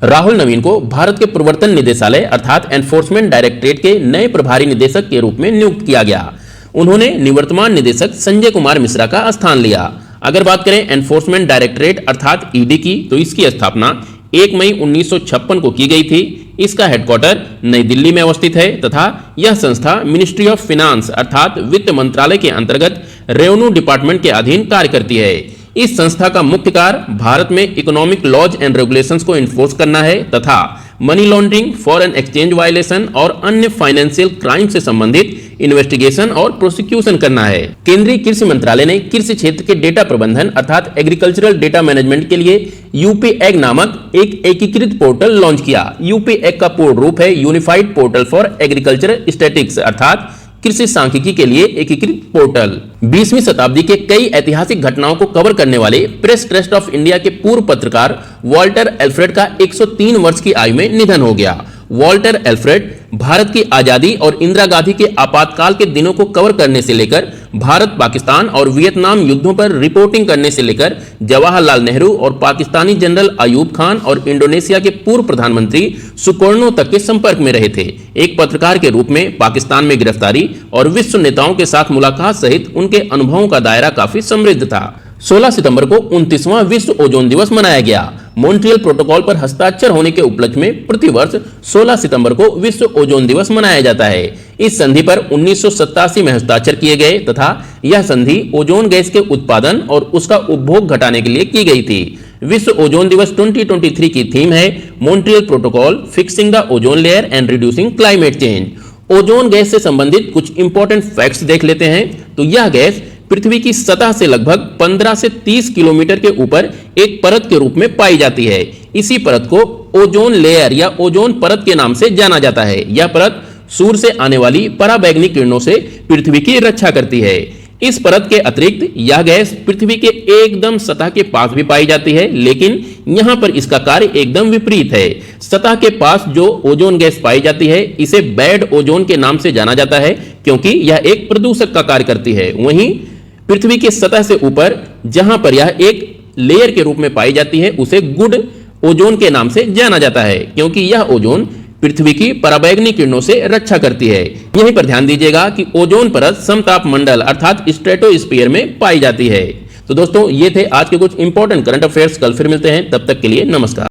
राहुल नवीन को भारत के प्रवर्तन निदेशालय अर्थात एनफोर्समेंट डायरेक्टरेट के नए प्रभारी निदेशक के रूप में नियुक्त किया गया। उन्होंने निवर्तमान निदेशक संजय कुमार मिश्रा का स्थान लिया। अगर बात करें एनफोर्समेंट डायरेक्टरेट अर्थात ईडी की, तो इसकी स्थापना 1 मई 1956 को की गई थी। इसका हेडक्वार्टर नई दिल्ली में अवस्थित है तथा यह संस्था मिनिस्ट्री ऑफ फाइनेंस अर्थात वित्त मंत्रालय के अंतर्गत रेवेन्यू डिपार्टमेंट के अधीन कार्य करती है। इस संस्था का मुख्य कार्य भारत में इकोनॉमिक लॉज एंड रेगुलेशंस को इन्फोर्स करना है तथा money laundering, foreign exchange violation और अन्य फाइनेंशियल क्राइम से संबंधित इन्वेस्टिगेशन और प्रोसिक्यूशन करना है। केंद्रीय कृषि मंत्रालय ने कृषि क्षेत्र के डेटा प्रबंधन अर्थात एग्रीकल्चरल डेटा मैनेजमेंट के लिए यूपी एग नामक एक एकीकृत पोर्टल लॉन्च किया। यूपी एग का पूर्ण रूप है unified portal for agricultural statistics अर्थात कृषि सांख्यिकी के लिए एकीकृत पोर्टल। 20वीं शताब्दी के कई ऐतिहासिक घटनाओं को कवर करने वाले प्रेस ट्रस्ट ऑफ इंडिया के पूर्व पत्रकार वॉल्टर एल्फ्रेड का 103 वर्ष की आयु में निधन हो गया। वॉल्टर एल्फ्रेड भारत की आजादी और इंदिरा गांधी के आपातकाल के दिनों को कवर करने से लेकर भारत पाकिस्तान और वियतनाम युद्धों पर रिपोर्टिंग करने से लेकर जवाहरलाल नेहरू और पाकिस्तानी जनरल अयूब खान और इंडोनेशिया के पूर्व प्रधानमंत्री सुकर्णो तक के संपर्क में रहे थे। एक पत्रकार के रूप में पाकिस्तान में गिरफ्तारी और विश्व नेताओं के साथ मुलाकात सहित उनके अनुभवों का दायरा काफी समृद्ध था। 16 सितंबर को 29वां विश्व ओजोन दिवस मनाया गया। मॉन्ट्रियल प्रोटोकॉल पर हस्ताक्षर होने के उपलक्ष्य में प्रतिवर्ष 16 सितंबर को विश्व ओजोन दिवस मनाया जाता है। इस संधि पर 1987 में हस्ताक्षर किए गए तथा यह संधि ओजोन गैस के उत्पादन और उसका उपभोग घटाने के लिए की गई थी। विश्व ओजोन दिवस 2023 की थीम है Montreal protocol fixing the ozone layer and reducing climate change. Ozone gas से संबंधित कुछ इंपॉर्टेंट फैक्ट्स देख लेते हैं। तो यह गैस पृथ्वी की सतह से लगभग 15 से 30 किलोमीटर के ऊपर एक परत के रूप में पाई जाती है। इसी परत को ओजोन लेयर या ओजोन परत के नाम से जाना जाता है। यह परत सूर्य से आने वाली पराबैंगनी किरणों से पृथ्वी की रक्षा करती है। इस परत के अतिरिक्त यह गैस पृथ्वी के एकदम सतह के पास भी पाई जाती है, लेकिन यहां पर इसका कार्य एकदम विपरीत है। सतह के पास जो ओजोन गैस पाई जाती है इसे बैड ओजोन के नाम से जाना जाता है क्योंकि यह एक प्रदूषक का कार्य करती है। वहीं पृथ्वी की सतह से ऊपर जहां पर यह एक लेयर के रूप में पाई जाती है उसे गुड ओजोन के नाम से जाना जाता है क्योंकि यह ओजोन पृथ्वी की पराबैंगनी किरणों से रक्षा करती है। यहीं पर ध्यान दीजिएगा कि ओजोन परत समताप मंडल अर्थात स्ट्रेटोस्फीयर में पाई जाती है। तो दोस्तों ये थे आज के कुछ इंपॉर्टेंट करंट अफेयर्स। कल फिर मिलते हैं, तब तक के लिए नमस्कार।